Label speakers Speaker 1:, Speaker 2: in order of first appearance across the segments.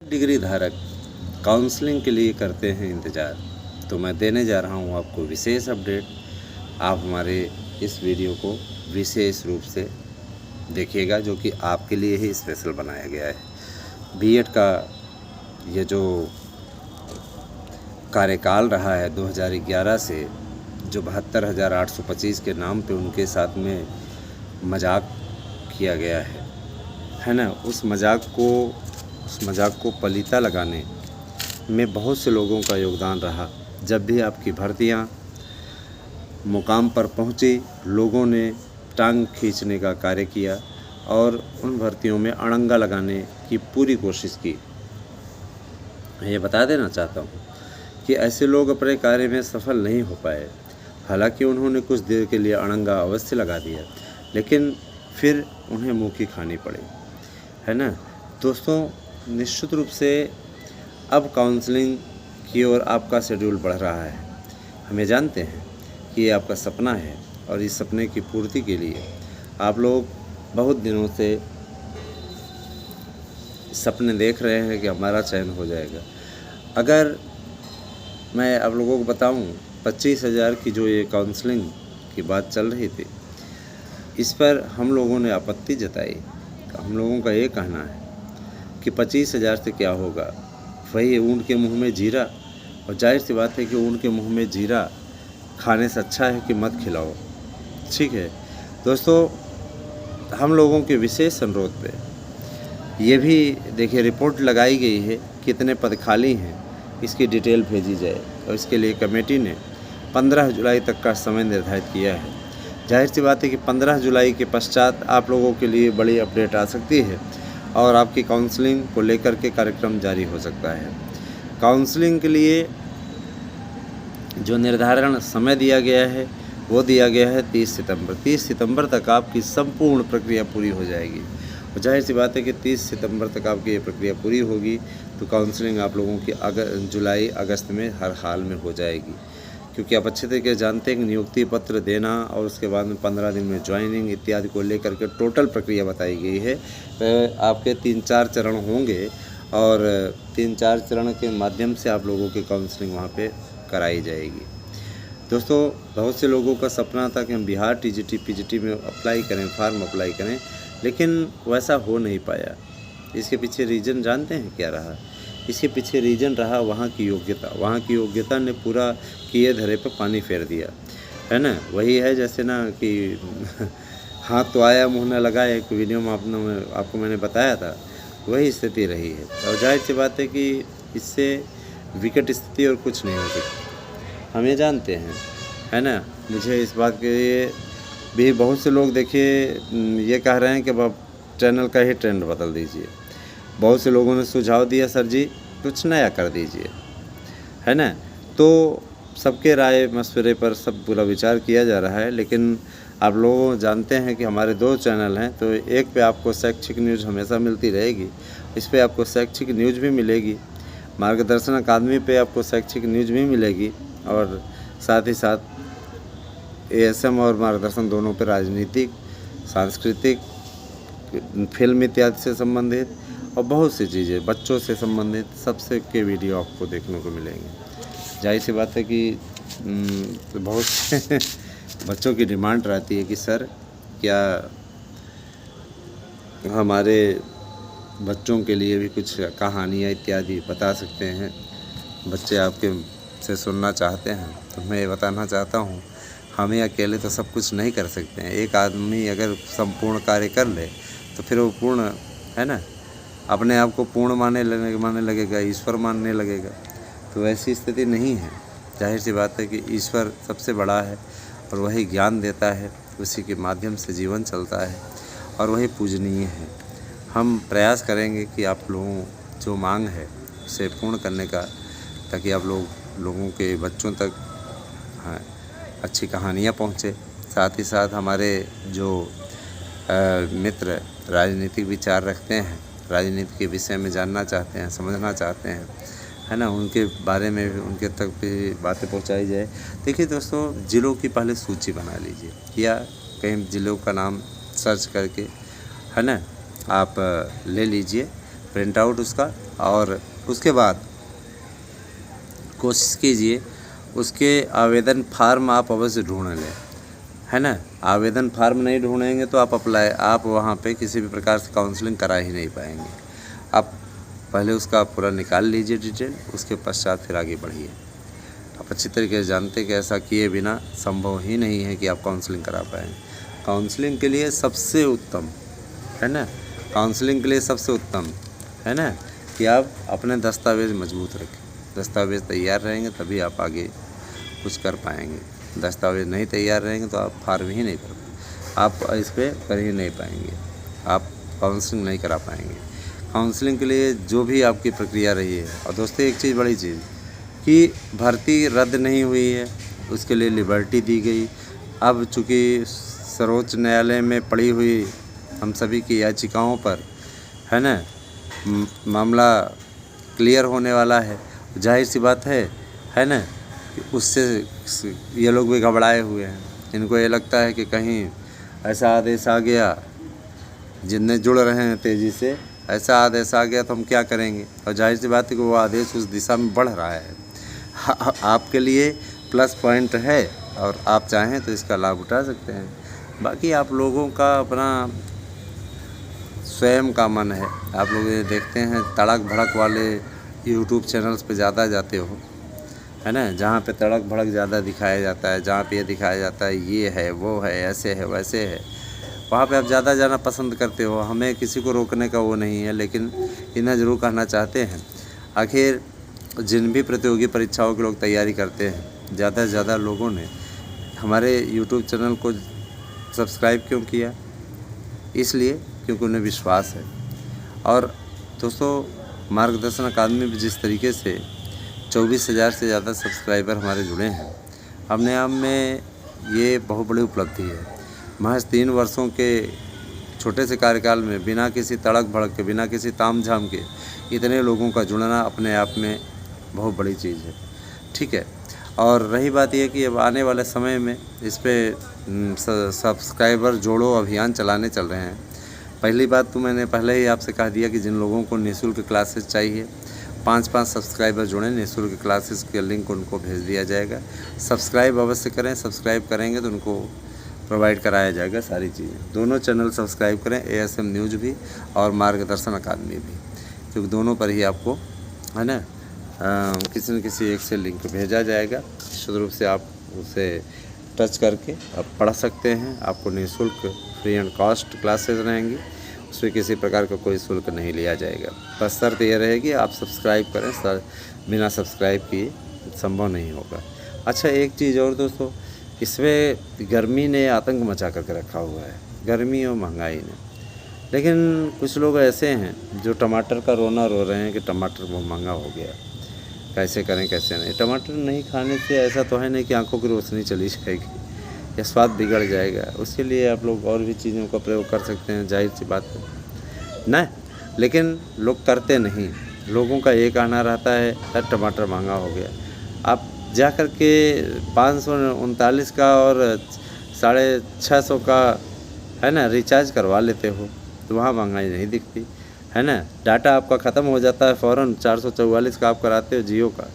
Speaker 1: Degree धारक counselling के लिए करते हैं इंतज़ार, तो मैं देने जा रहा हूं आपको विशेष अपडेट। आप हमारे इस वीडियो को विशेष रूप से देखिएगा, जो कि आपके लिए ही स्पेशल बनाया गया है। बीएड का ये जो कार्यकाल रहा है 2011 से, जो 72,825 के नाम पे उनके साथ में मजाक किया गया है ना, उस मजाक को पलीता लगाने में बहुत से लोगों का योगदान रहा। जब भी आपकी भर्तियां मुकाम पर पहुंची, लोगों ने टांग खींचने का कार्य किया और उन भर्तियों में अड़ंगा लगाने की पूरी कोशिश की। ये बता देना चाहता हूँ कि ऐसे लोग अपने कार्य में सफल नहीं हो पाए। हालांकि उन्होंने कुछ देर के लिए अड़ंगा अवश्य लगा दिया, लेकिन फिर उन्हें मुँह की खानी पड़ी, है ना। दोस्तों, निश्चित रूप से अब काउंसलिंग की ओर आपका शेड्यूल बढ़ रहा है। हमें जानते हैं कि ये आपका सपना है और इस सपने की पूर्ति के लिए आप लोग बहुत दिनों से सपने देख रहे हैं कि हमारा चयन हो जाएगा। अगर मैं आप लोगों को बताऊं, 25,000 की जो ये काउंसलिंग की बात चल रही थी, इस पर हम लोगों ने आपत्ति जताई। हम लोगों का ये कहना है कि 25,000 से क्या होगा, वही ऊँट के मुंह में जीरा, और जाहिर सी बात है कि ऊँट के मुंह में जीरा खाने से अच्छा है कि मत खिलाओ। ठीक है दोस्तों, हम लोगों के विशेष अनुरोध पे ये भी देखिए रिपोर्ट लगाई गई है, कितने पद खाली हैं इसकी डिटेल भेजी जाए, और इसके लिए कमेटी ने 15 जुलाई तक का समय निर्धारित किया है। जाहिर सी बात है कि 15 जुलाई के पश्चात आप लोगों के लिए बड़ी अपडेट आ सकती है और आपकी काउंसलिंग को लेकर के कार्यक्रम जारी हो सकता है। काउंसलिंग के लिए जो निर्धारण समय दिया गया है वो दिया गया है 30 सितंबर। 30 सितंबर तक आपकी संपूर्ण प्रक्रिया पूरी हो जाएगी, और जाहिर सी बात है कि 30 सितंबर तक आपकी ये प्रक्रिया पूरी होगी तो काउंसलिंग आप लोगों की जुलाई अगस्त में हर हाल में हो जाएगी। क्योंकि आप अच्छे तरीके से जानते हैं कि नियुक्ति पत्र देना और उसके बाद में 15 दिन में ज्वाइनिंग इत्यादि को लेकर के टोटल प्रक्रिया बताई गई है। आपके 3-4 चरण होंगे और 3-4 चरण के माध्यम से आप लोगों की काउंसलिंग वहाँ पे कराई जाएगी। दोस्तों, बहुत से लोगों का सपना था कि हम बिहार टीजीटी पीजीटी में अप्लाई करें, फार्म अप्लाई करें, लेकिन वैसा हो नहीं पाया। इसके पीछे रीज़न जानते हैं क्या रहा? इसके पीछे रीज़न रहा वहाँ की योग्यता। वहाँ की योग्यता ने पूरा किए धरे पर पानी फेर दिया, है ना। वही है जैसे ना कि हाथ तो आया मुँह न लगा, एक वीडियो में आपको मैंने बताया था, वही स्थिति रही है। और जाहिर सी बात है कि इससे विकट स्थिति और कुछ नहीं हो सकती, हम ये जानते हैं, है ना। मुझे इस बात के लिए भी बहुत से लोग देखिए ये कह रहे हैं कि अब चैनल का ही ट्रेंड बदल दीजिए। बहुत से लोगों ने सुझाव दिया, सर जी कुछ नया कर दीजिए, है ना। तो सबके राय मशवरे पर सब पूरा विचार किया जा रहा है, लेकिन आप लोग जानते हैं कि हमारे 2 चैनल हैं। तो एक पे आपको शैक्षिक न्यूज़ हमेशा मिलती रहेगी, इस पे आपको शैक्षिक न्यूज़ भी मिलेगी, मार्गदर्शन अकादमी पे आपको शैक्षिक न्यूज़ भी मिलेगी, और साथ ही साथ एएसएम और मार्गदर्शन दोनों पे राजनीतिक, सांस्कृतिक, फिल्म इत्यादि से संबंधित और बहुत सी चीज़ें बच्चों से संबंधित सबसे के वीडियो आपको देखने को मिलेंगे। जाहिर सी बात है कि बहुत से बच्चों की डिमांड रहती है कि सर क्या हमारे बच्चों के लिए भी कुछ कहानियाँ इत्यादि बता सकते हैं, बच्चे आपके से सुनना चाहते हैं। तो मैं ये बताना चाहता हूँ, हमें अकेले तो सब कुछ नहीं कर सकते हैं। एक आदमी अगर संपूर्ण कार्य कर ले तो फिर वो पूर्ण, है ना, अपने आप को पूर्ण मानने लगेगा, ईश्वर मानने लगेगा। तो ऐसी स्थिति नहीं है। जाहिर सी बात है कि ईश्वर सबसे बड़ा है और वही ज्ञान देता है, उसी के माध्यम से जीवन चलता है और वही पूजनीय है। हम प्रयास करेंगे कि आप लोगों जो मांग है उसे पूर्ण करने का, ताकि आप लोगों के बच्चों तक अच्छी कहानियाँ पहुँचे। साथ ही साथ हमारे जो मित्र राजनीतिक विचार रखते हैं, राजनीति के विषय में जानना चाहते हैं, समझना चाहते हैं, है ना, उनके बारे में भी उनके तक भी बातें पहुंचाई जाए। देखिए दोस्तों, ज़िलों की पहले सूची बना लीजिए या कहीं ज़िलों का नाम सर्च करके, है ना, आप ले लीजिए प्रिंट आउट उसका, और उसके बाद कोशिश कीजिए उसके आवेदन फार्म आप अवश्य ढूंढ लें, है ना। आवेदन फार्म नहीं ढूंढेंगे तो आप वहाँ पे किसी भी प्रकार से काउंसलिंग करा ही नहीं पाएंगे। आप पहले उसका पूरा निकाल लीजिए डिटेल, उसके पश्चात फिर आगे बढ़िए। आप अच्छी तरीके से जानते कि ऐसा किए बिना संभव ही नहीं है कि आप काउंसलिंग करा पाएँ। काउंसलिंग के लिए सबसे उत्तम, है ना, काउंसलिंग के लिए सबसे उत्तम, है ना, कि आप अपने दस्तावेज़ मजबूत रखें। दस्तावेज़ तैयार रहेंगे तभी आप आगे कुछ कर पाएंगे। दस्तावेज़ नहीं तैयार रहेंगे तो आप फार्म ही नहीं भर पाएंगे, आप इस पर कर ही नहीं पाएंगे, आप काउंसलिंग नहीं करा पाएंगे। काउंसलिंग के लिए जो भी आपकी प्रक्रिया रही है, और दोस्तों एक चीज़ बड़ी चीज़ कि भर्ती रद्द नहीं हुई है, उसके लिए लिबर्टी दी गई। अब चूँकि सर्वोच्च न्यायालय में पड़ी हुई हम सभी की याचिकाओं पर, है ना, मामला क्लियर होने वाला है। जाहिर सी बात है ना, कि उससे ये लोग भी घबराए हुए हैं। इनको ये लगता है कि कहीं ऐसा आदेश आ गया, जितने जुड़ रहे हैं तेज़ी से, ऐसा आदेश आ गया तो हम क्या करेंगे। और जाहिर सी बात है कि वो आदेश उस दिशा में बढ़ रहा है। आपके लिए प्लस पॉइंट है और आप चाहें तो इसका लाभ उठा सकते हैं। बाकी आप लोगों का अपना स्वयं का मन है। आप लोग ये देखते हैं तड़क भड़क वाले यूट्यूब चैनल्स पे ज़्यादा जाते हो, है ना, जहाँ पे तड़क भड़क ज़्यादा दिखाया जाता है, जहाँ पे ये दिखाया जाता है ये है वो है ऐसे है वैसे है, वहाँ पे आप ज़्यादा जाना पसंद करते हो। हमें किसी को रोकने का वो नहीं है, लेकिन इन्हें ज़रूर कहना चाहते हैं, आखिर जिन भी प्रतियोगी परीक्षाओं के लोग तैयारी करते हैं, ज़्यादा से ज़्यादा लोगों ने हमारे यूट्यूब चैनल को सब्सक्राइब क्यों किया? इसलिए क्योंकि उन्हें विश्वास है। और दोस्तों मार्गदर्शन अकादमी में जिस तरीके से 24,000 से ज़्यादा सब्सक्राइबर हमारे जुड़े हैं, अपने आप में ये बहुत बड़ी उपलब्धि है। महज 3 वर्षों के छोटे से कार्यकाल में बिना किसी तड़क भड़क के, बिना किसी ताम झाम के इतने लोगों का जुड़ना अपने आप में बहुत बड़ी चीज़ है, ठीक है। और रही बात यह कि अब आने वाले समय में इस पर सब्सक्राइबर जोड़ो अभियान चलाने चल रहे हैं। पहली बात तो मैंने पहले ही आपसे कह दिया कि जिन लोगों को निःशुल्क क्लासेस चाहिए, 5-5 सब्सक्राइबर जुड़ें, निःशुल्क क्लासेस के लिंक उनको भेज दिया जाएगा। सब्सक्राइब अवश्य करें, सब्सक्राइब करेंगे तो उनको प्रोवाइड कराया जाएगा सारी चीज़ें। दोनों चैनल सब्सक्राइब करें, ASM न्यूज़ भी और मार्गदर्शन अकादमी भी, क्योंकि दोनों पर ही आपको, है ना, किसी न किसी एक से लिंक भेजा जाएगा। निश्चित रूप से आप उसे टच करके आप पढ़ सकते हैं। आपको निःशुल्क फ्री एंड कॉस्ट क्लासेस रहेंगी, उसमें किसी प्रकार का कोई शुल्क नहीं लिया जाएगा। बस शर्त यह रहेगी आप सब्सक्राइब करें, बिना सब्सक्राइब किए संभव नहीं होगा। अच्छा एक चीज़ और दोस्तों, इसमें गर्मी ने आतंक मचा करके रखा हुआ है, गर्मी और महंगाई ने। लेकिन कुछ लोग ऐसे हैं जो टमाटर का रोना रो रहे हैं कि टमाटर बहुत महंगा हो गया, कैसे करें कैसे नहीं। टमाटर नहीं खाने से ऐसा तो है नहीं कि आंखों की रोशनी चली जाएगी या स्वाद बिगड़ जाएगा। उसके लिए आप लोग और भी चीज़ों का प्रयोग कर सकते हैं, जाहिर सी बात है ना, लेकिन लोग करते नहीं। लोगों का ये कहना रहता है यार टमाटर महंगा हो गया। आप जा कर के 539 का और 650 का, है ना, रिचार्ज करवा लेते हो तो वहाँ महंगाई नहीं दिखती, है ना। डाटा आपका ख़त्म हो जाता है फ़ौरन, 444 का आप कराते हो जियो का,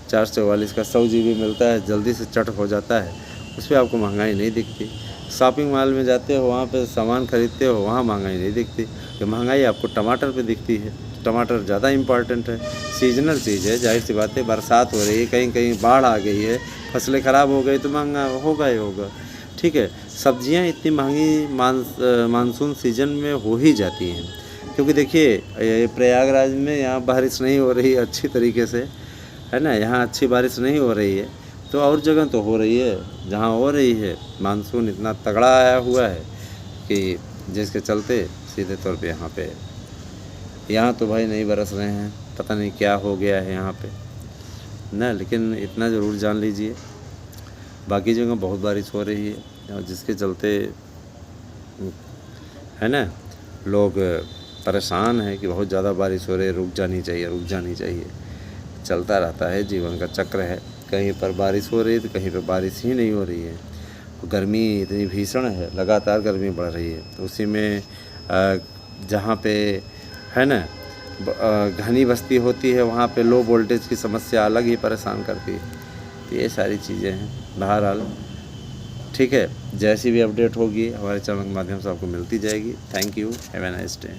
Speaker 1: 444 का 100 GB मिलता है, जल्दी से चट हो जाता है, उस पर आपको महंगाई नहीं दिखती। शॉपिंग मॉल में जाते हो, वहाँ पे सामान खरीदते हो, वहाँ महंगाई नहीं दिखती। कि महंगाई आपको टमाटर पे दिखती है। टमाटर ज़्यादा इम्पॉर्टेंट है, सीजनल चीज़ है। जाहिर सी बात है, बरसात हो रही है, कहीं कहीं बाढ़ आ गई है, फसलें ख़राब हो गई तो महंगा होगा ही होगा, ठीक है। सब्जियां इतनी महंगी मानसून सीजन में हो ही जाती हैं, क्योंकि देखिए प्रयागराज में यहाँ बारिश नहीं हो रही अच्छी तरीके से, है ना, यहाँ अच्छी बारिश नहीं हो रही है, तो और जगह तो हो रही है। जहाँ हो रही है मानसून इतना तगड़ा आया हुआ है कि जिसके चलते सीधे तौर पे यहाँ तो भाई नहीं बरस रहे हैं, पता नहीं क्या हो गया है यहाँ पे ना। लेकिन इतना ज़रूर जान लीजिए बाकी जगह बहुत बारिश हो रही है, और जिसके चलते, है ना, लोग परेशान हैं कि बहुत ज़्यादा बारिश हो रही है, रुक जानी चाहिए। चलता रहता है, जीवन का चक्र है। कहीं पर बारिश हो रही है तो कहीं पर बारिश ही नहीं हो रही है। गर्मी इतनी भीषण है, लगातार गर्मी बढ़ रही है। तो उसी में जहाँ पे, है ना, घनी बस्ती होती है वहाँ पे लो वोल्टेज की समस्या अलग ही परेशान करती है। तो ये सारी चीज़ें हैं। बहरहाल ठीक है, जैसी भी अपडेट होगी हमारे चैनल के माध्यम से आपको मिलती जाएगी। Thank you, have a nice day.